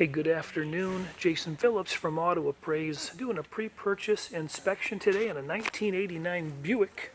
Hey, good afternoon. Jason Phillips from Auto Appraise, doing a pre-purchase inspection today on a 1989 Buick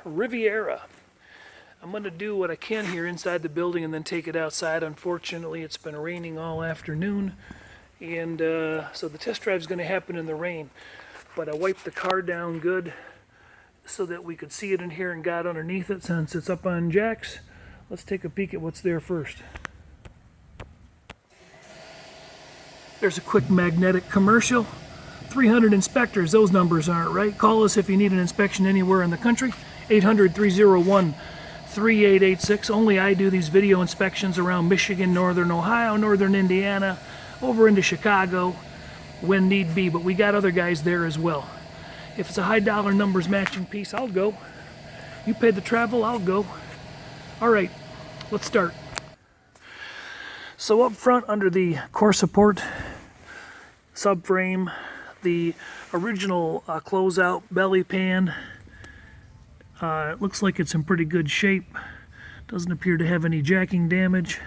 Riviera. I'm going to do what I can here inside the building and then take it outside. Unfortunately, it's been raining all afternoon, and so the test drive is going to happen in the rain. But I wiped the car down good so that we could see it in here and got underneath it since it's up on jacks. Let's take a peek at what's there first. There's a quick magnetic commercial. 300 inspectors, those numbers aren't right. Call us if you need an inspection anywhere in the country. 800-301-3886. Only I do these video inspections around Michigan, Northern Ohio, Northern Indiana, over into Chicago when need be, but we got other guys there as well. If it's a high dollar numbers matching piece, I'll go. You pay the travel, I'll go. All right, let's start. So up front under the core support subframe, the original closeout belly pan, it looks like it's in pretty good shape. Doesn't appear to have any jacking damage.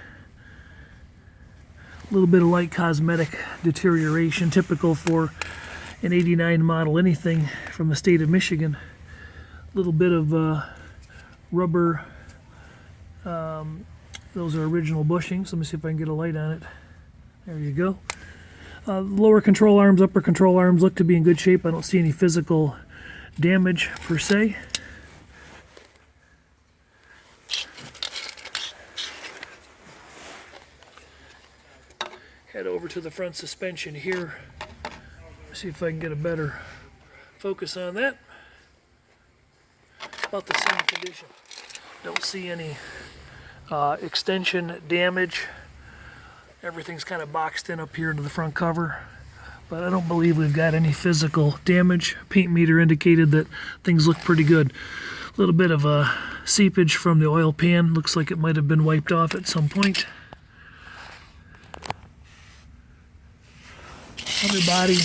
A little bit of light cosmetic deterioration, typical for an 89 model anything from the state of Michigan. A little bit of rubber. Those are original bushings. Let me see if I can get a light on it. There you go. Lower control arms, upper control arms look to be in good shape. I don't see any physical damage per se. Head over to the front suspension here. See if I can get a better focus on that. About the same condition. Don't see any extension damage. Everything's kind of boxed in up here into the front cover, but I don't believe we've got any physical damage. Paint meter indicated that things look pretty good. A little bit of a seepage from the oil pan. Looks like it might have been wiped off at some point. Underbody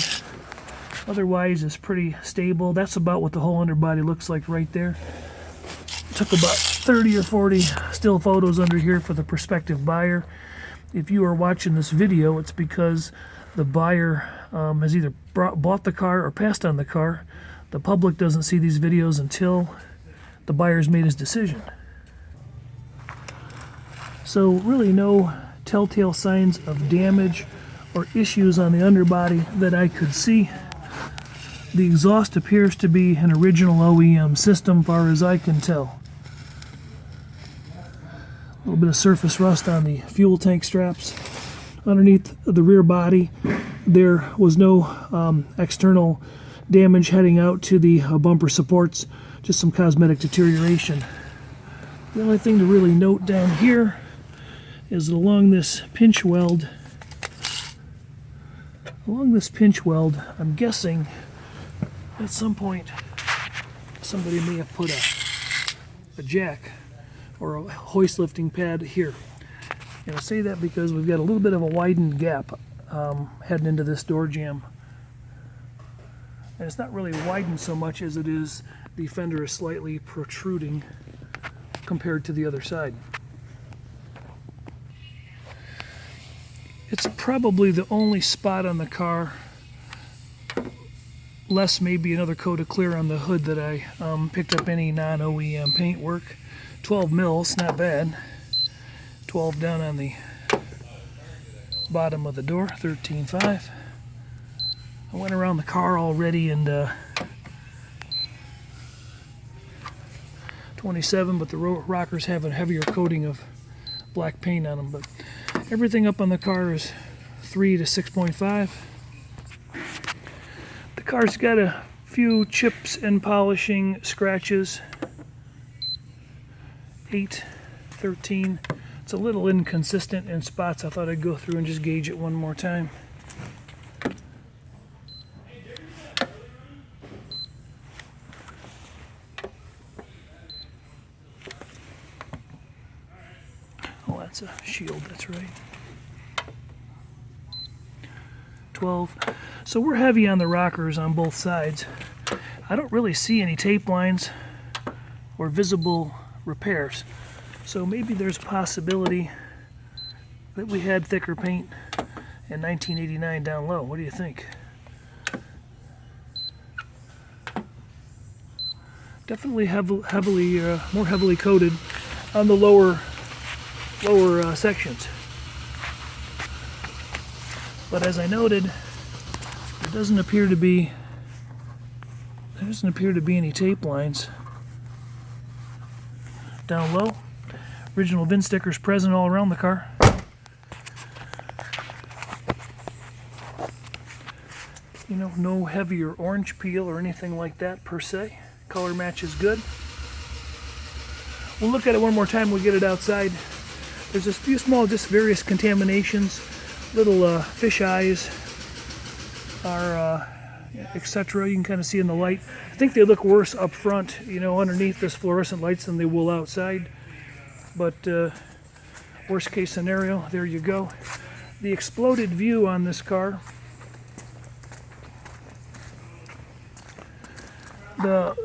otherwise is pretty stable. That's about what the whole underbody looks like right there. Took about 30 or 40 still photos under here for the prospective buyer. If you are watching this video, it's because the buyer has either bought the car or passed on the car. The public doesn't see these videos until the buyer's made his decision. So really no telltale signs of damage or issues on the underbody that I could see. The exhaust appears to be an original OEM system, far as I can tell. A little bit of surface rust on the fuel tank straps. Underneath the rear body, there was no external damage heading out to the bumper supports, just some cosmetic deterioration. The only thing to really note down here is that along this pinch weld, I'm guessing at some point somebody may have put a jack or a hoist lifting pad here. And I say that because we've got a little bit of a widened gap heading into this door jamb. And it's not really widened so much as it is the fender is slightly protruding compared to the other side. It's probably the only spot on the car, less maybe another coat of clear on the hood, that I picked up any non-OEM paint work. 12 mils, not bad. 12 down on the bottom of the door, 13.5. I went around the car already and 27, but the rockers have a heavier coating of black paint on them. But everything up on the car is 3 to 6.5. The car's got a few chips and polishing scratches. 8, 13. It's a little inconsistent in spots. I thought I'd go through and just gauge it one more time. Oh, that's a shield, that's right. 12. So we're heavy on the rockers on both sides. I don't really see any tape lines or visible repairs. So maybe there's a possibility that we had thicker paint in 1989 down low. What do you think? Definitely more heavily coated on the lower sections. But as I noted, there doesn't appear to be any tape lines down low. Original VIN stickers present all around the car. You know, no heavier orange peel or anything like that per se. Color match is good. We'll look at it one more time when we get it outside. There's a few small, just various contaminations, little fish eyes, are etc. You can kind of see in the light. I think they look worse up front, you know, underneath this fluorescent lights than they will outside. But worst case scenario, there you go. The exploded view on this car. The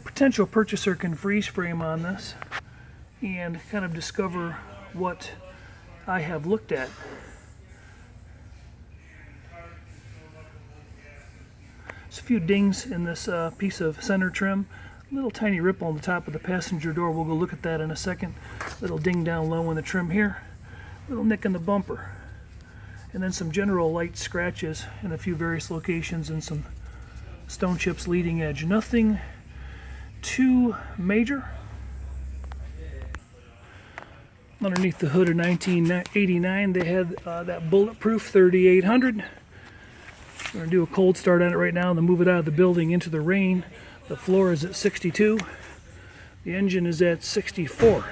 potential purchaser can freeze frame on this and kind of discover what I have looked at. There's a few dings in this piece of center trim. Little tiny ripple on the top of the passenger door. We'll go look at that in a second. Little ding down low in the trim here. Little nick in the bumper. And then some general light scratches in a few various locations and some stone chips leading edge. Nothing too major. Underneath the hood of 1989 they had that bulletproof 3800. We're going to do a cold start on it right now and then move it out of the building into the rain. The floor is at 62. The engine is at 64.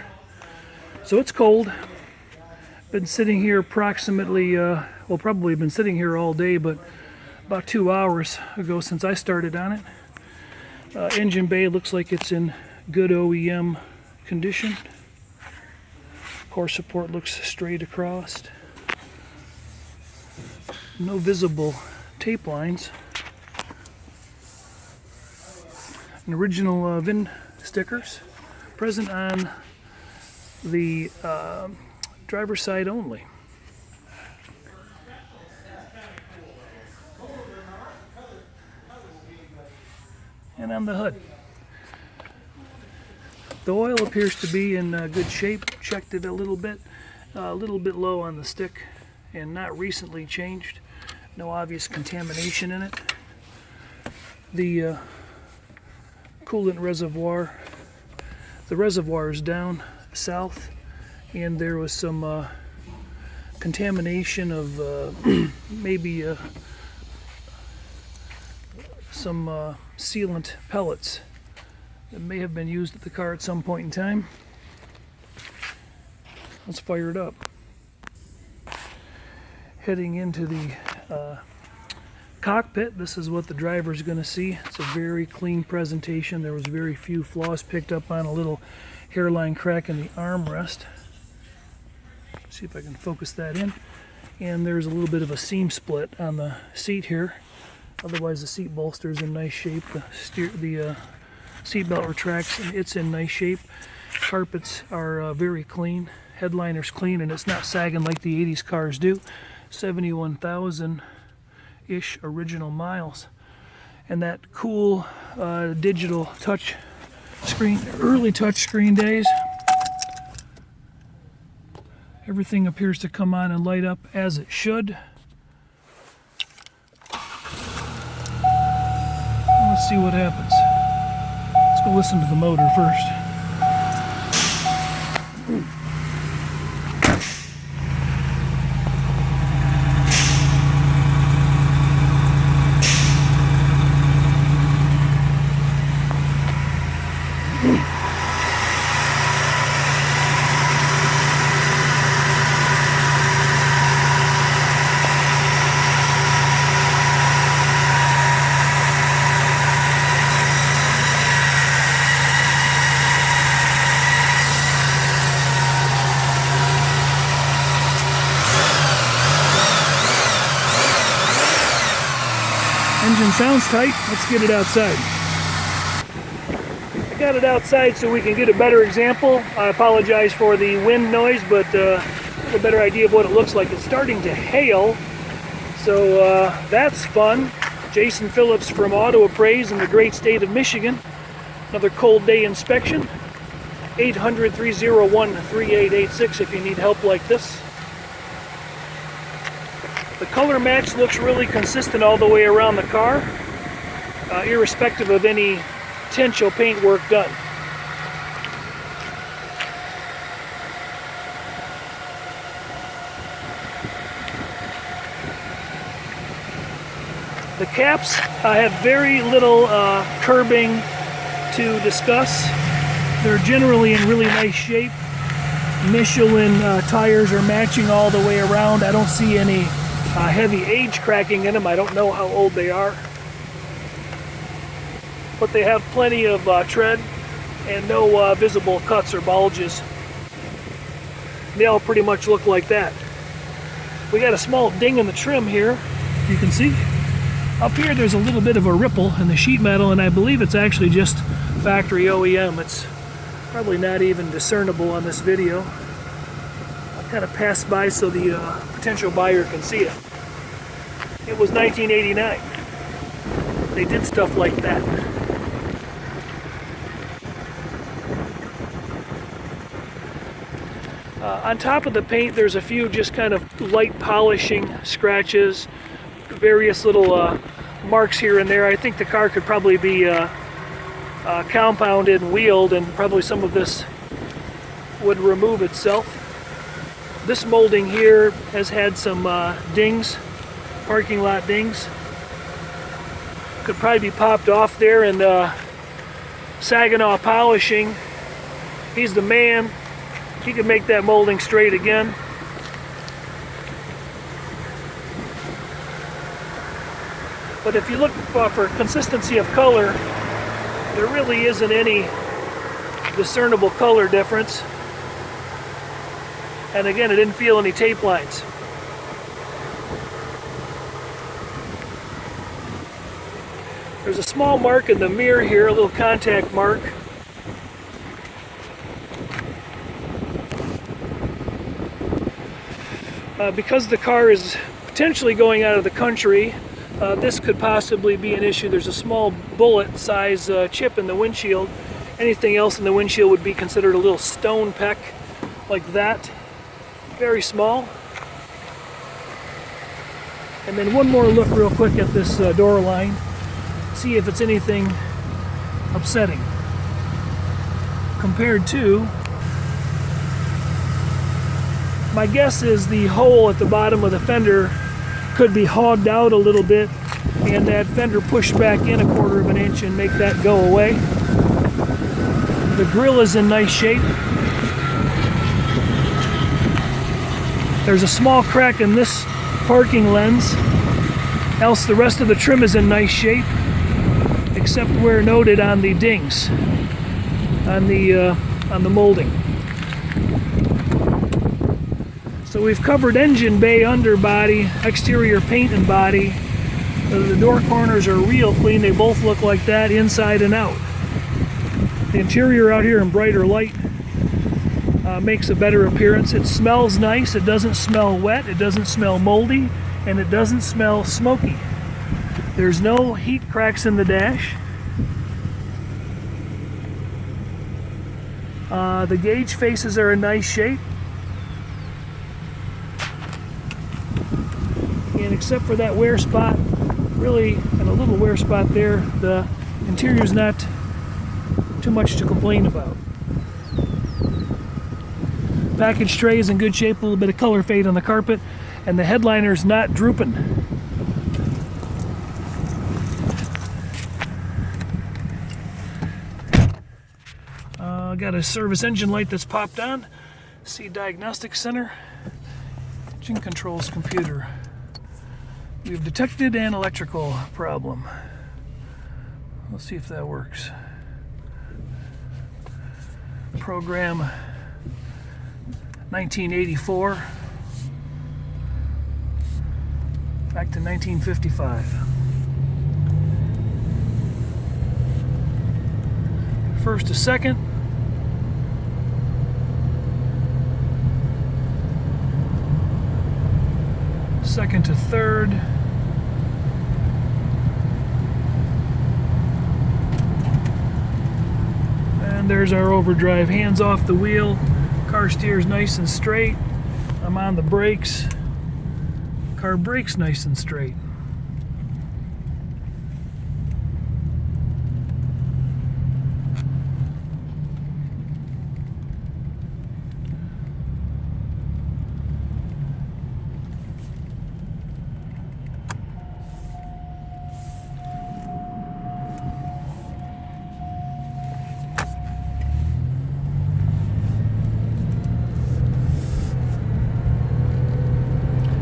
So it's cold. Been sitting here approximately, well, probably been sitting here all day, but about 2 hours ago since I started on it. Engine bay looks like it's in good OEM condition. Core support looks straight across. No visible tape lines. An original VIN stickers present on the driver's side only. And on the hood. The oil appears to be in good shape. Checked it a little bit low on the stick and not recently changed. No obvious contamination in it. The coolant reservoir, the reservoir is down south, and there was some contamination of maybe some sealant pellets that may have been used at the car at some point in time. Let's fire it up. Heading into the cockpit, this is what the driver is going to see. It's a very clean presentation. There was very few flaws picked up on. A little hairline crack in the armrest. See if I can focus that in. And there's a little bit of a seam split on the seat here. Otherwise the seat bolster is in nice shape. The seat belt retracts and it's in nice shape. Carpets are very clean. Headliner's clean and it's not sagging like the 80s cars do. 71,000-ish original miles. And that cool digital touch screen, early touch screen days. Everything appears to come on and light up as it should. Let's see what happens. Let's go listen to the motor first. Engine sounds tight. Let's get it outside. I got it outside so we can get a better example. I apologize for the wind noise, but little better idea of what it looks like. It's starting to hail, so that's fun. Jason Phillips from Appraise in the great state of Michigan. Another cold day inspection. 800-301-3886 if you need help like this. The color match looks really consistent all the way around the car, irrespective of any potential paint work done. The caps have very little curbing to discuss. They're generally in really nice shape. Michelin tires are matching all the way around. I don't see any heavy age cracking in them. I don't know how old they are. But they have plenty of tread and no visible cuts or bulges. They all pretty much look like that. We got a small ding in the trim here, if you can see. Up here there's a little bit of a ripple in the sheet metal, and I believe it's actually just factory OEM. It's probably not even discernible on this video. I'll kind of pass by so the potential buyer can see it. It was 1989. They did stuff like that. On top of the paint there's a few just kind of light polishing scratches, various little marks here and there. I think the car could probably be compounded and wheeled, and probably some of this would remove itself. This molding here has had some dings, parking lot dings. Could probably be popped off there, and Saginaw Polishing, he's the man. He could make that molding straight again. But if you look for consistency of color, there really isn't any discernible color difference. And again, I didn't feel any tape lines. There's a small mark in the mirror here, a little contact mark. Because the car is potentially going out of the country, this could possibly be an issue. There's a small bullet size chip in the windshield. Anything else in the windshield would be considered a little stone peck like that. Very small. And then one more look real quick at this door line. See if it's anything upsetting compared to, my guess is the hole at the bottom of the fender could be hogged out a little bit, and that fender pushed back in 1/4 of an inch and make that go away. The grille is in nice shape. There's a small crack in this parking lens, else the rest of the trim is in nice shape, except where noted on the dings on the molding. So we've covered engine bay, underbody, exterior paint and body. The door corners are real clean. They both look like that inside and out. The interior out here in brighter light makes a better appearance. It smells nice. It doesn't smell wet. It doesn't smell moldy. And it doesn't smell smoky. There's no heat cracks in the dash. The gauge faces are in nice shape. And except for that wear spot, really, and a little wear spot there, the interior's not too much to complain about. Package tray is in good shape, a little bit of color fade on the carpet, and the headliner's not drooping. Got a service engine light that's popped on. See diagnostic center, engine controls computer. We've detected an electrical problem. Let's see if that works. Program 1984 back to 1955. First to second. second to third. And there's our overdrive. Hands off the wheel. Car steers nice and straight. I'm on the brakes. Car brakes nice and straight.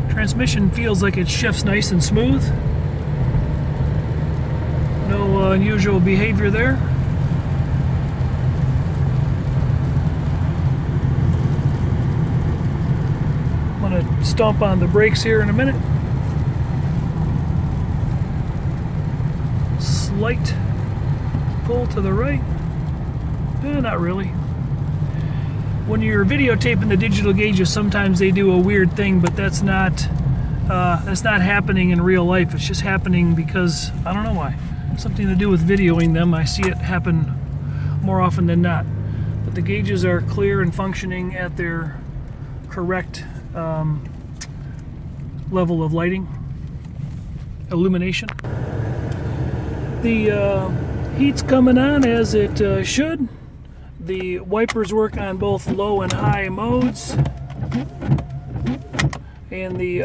Transmission feels like it shifts nice and smooth. No unusual behavior there. I'm going to stomp on the brakes here in a minute. Slight pull to the right. Not really. When you're videotaping the digital gauges, sometimes they do a weird thing, but that's not happening in real life. It's just happening because I don't know why. Something to do with videoing them. I see it happen more often than not. But the gauges are clear and functioning at their correct level of lighting, illumination. The heat's coming on as it should. The wipers work on both low and high modes, and the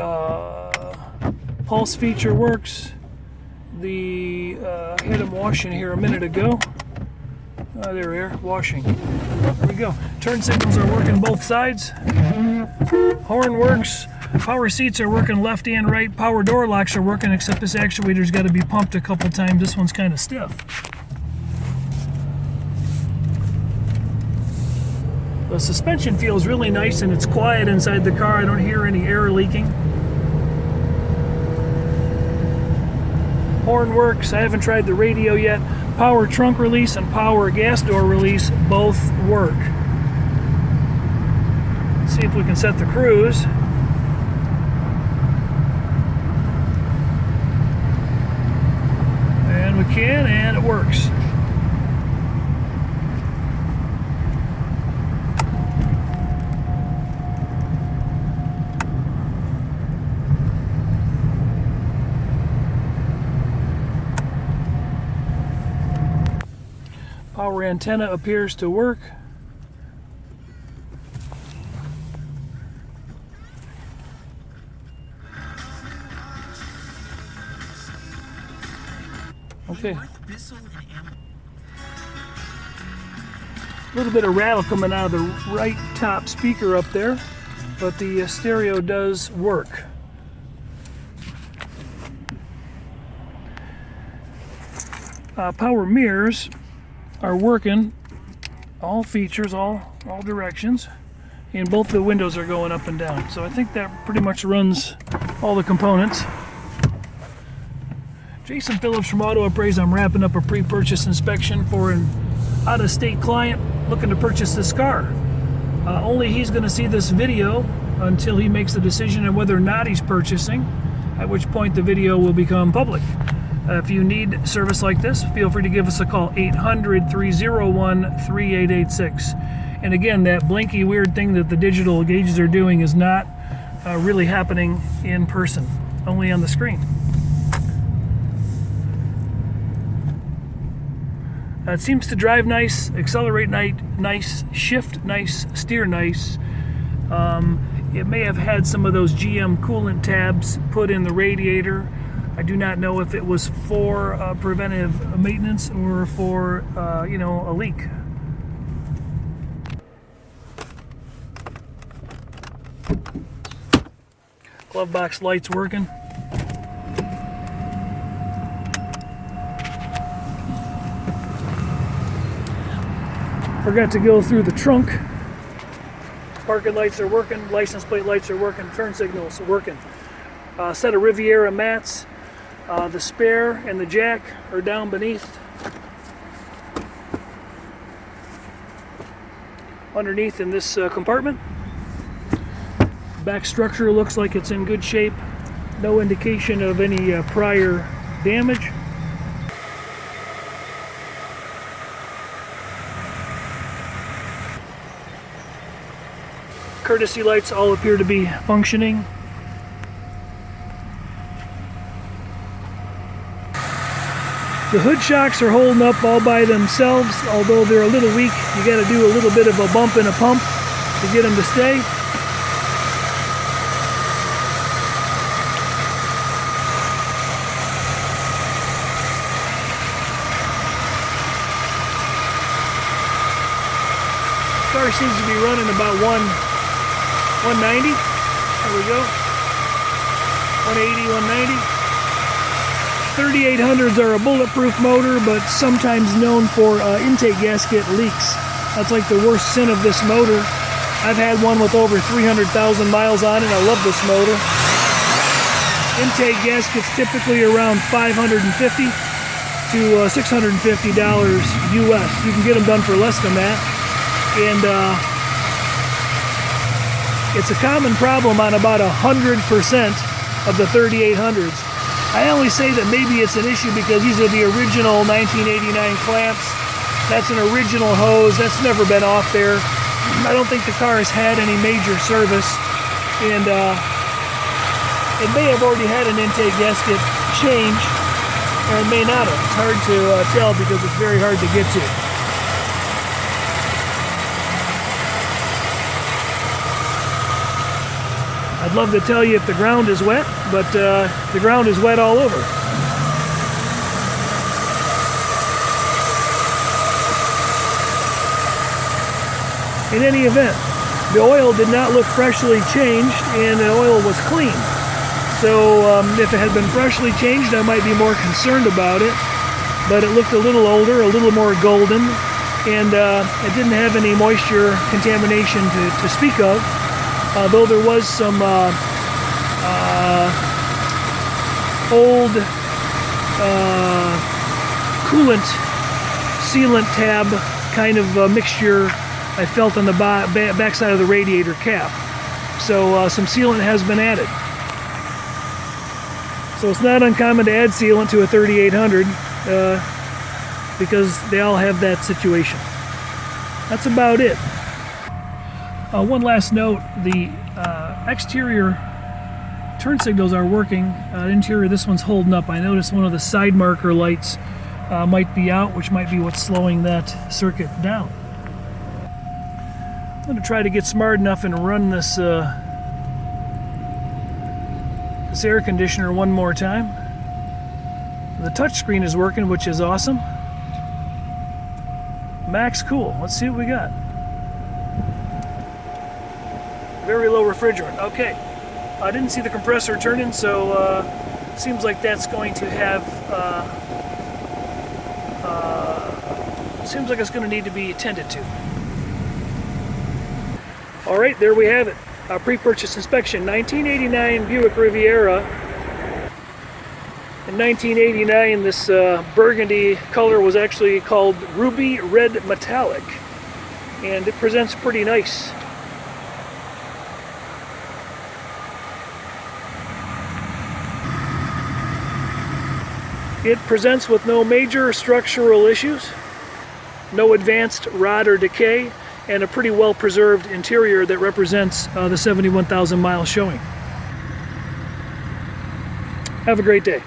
pulse feature works. The had them washing here a minute ago. There we are, washing. There we go. Turn signals are working both sides. Horn works. Power seats are working left and right. Power door locks are working, except this actuator's got to be pumped a couple times. This one's kind of stiff. The suspension feels really nice and it's quiet inside the car. I don't hear any air leaking. Horn works. I haven't tried the radio yet. Power trunk release and power gas door release both work. Let's see if we can set the cruise. And we can, and it works. Power antenna appears to work. Okay. A little bit of rattle coming out of the right top speaker up there, but the stereo does work. Power mirrors are working, all features, all directions, and both the windows are going up and down. So I think that pretty much runs all the components. Jason Phillips from Appraise. I'm wrapping up a pre-purchase inspection for an out-of-state client looking to purchase this car. Only he's going to see this video until he makes the decision on whether or not he's purchasing, at which point the video will become public. If you need service like this, feel free to give us a call, 800-301-3886. And again, that blinky weird thing that the digital gauges are doing is not really happening in person, only on the screen. It seems to drive nice, accelerate nice, shift nice, steer nice. It may have had some of those GM coolant tabs put in the radiator. I do not know if it was for preventive maintenance or for, a leak. Glove box lights working. Forgot to go through the trunk. Parking lights are working, license plate lights are working, turn signals are working. Set of Riviera mats. The spare and the jack are down beneath. Underneath in this compartment. Back structure looks like it's in good shape. No indication of any prior damage. Courtesy lights all appear to be functioning. The hood shocks are holding up all by themselves, although they're a little weak. You got to do a little bit of a bump and a pump to get them to stay. Car seems to be running about 190. There we go. 180, 190. 3800s are a bulletproof motor, but sometimes known for intake gasket leaks. That's like the worst sin of this motor. I've had one with over 300,000 miles on it. I love this motor. Intake gaskets typically around $550 to $650 US. You can get them done for less than that. And it's a common problem on about 100% of the 3800s. I only say that maybe it's an issue because these are the original 1989 clamps. That's an original hose. That's never been off there. I don't think the car has had any major service, and it may have already had an intake gasket change, or it may not have. It's hard to tell because it's very hard to get to. I'd love to tell you if the ground is wet, but the ground is wet all over. In any event, the oil did not look freshly changed and the oil was clean. So if it had been freshly changed, I might be more concerned about it, but it looked a little older, a little more golden, and it didn't have any moisture contamination to speak of. Though there was some old coolant sealant tab kind of mixture I felt on the backside of the radiator cap. So some sealant has been added. So it's not uncommon to add sealant to a 3800 because they all have that situation. That's about it. One last note, the exterior turn signals are working. Interior, this one's holding up. I noticed one of the side marker lights might be out, which might be what's slowing that circuit down. I'm going to try to get smart enough and run this this air conditioner one more time. The touch screen is working, which is awesome. Max cool. Let's see what we got. Very low refrigerant. Okay, I didn't see the compressor turning, so seems like that's going to have seems like it's going to need to be attended to. All right, there we have it. Pre-purchase inspection. 1989 Buick Riviera. In 1989, this burgundy color was actually called Ruby Red Metallic, and it presents pretty nice. It presents with no major structural issues, no advanced rot or decay, and a pretty well preserved interior that represents the 71,000 miles showing. Have a great day.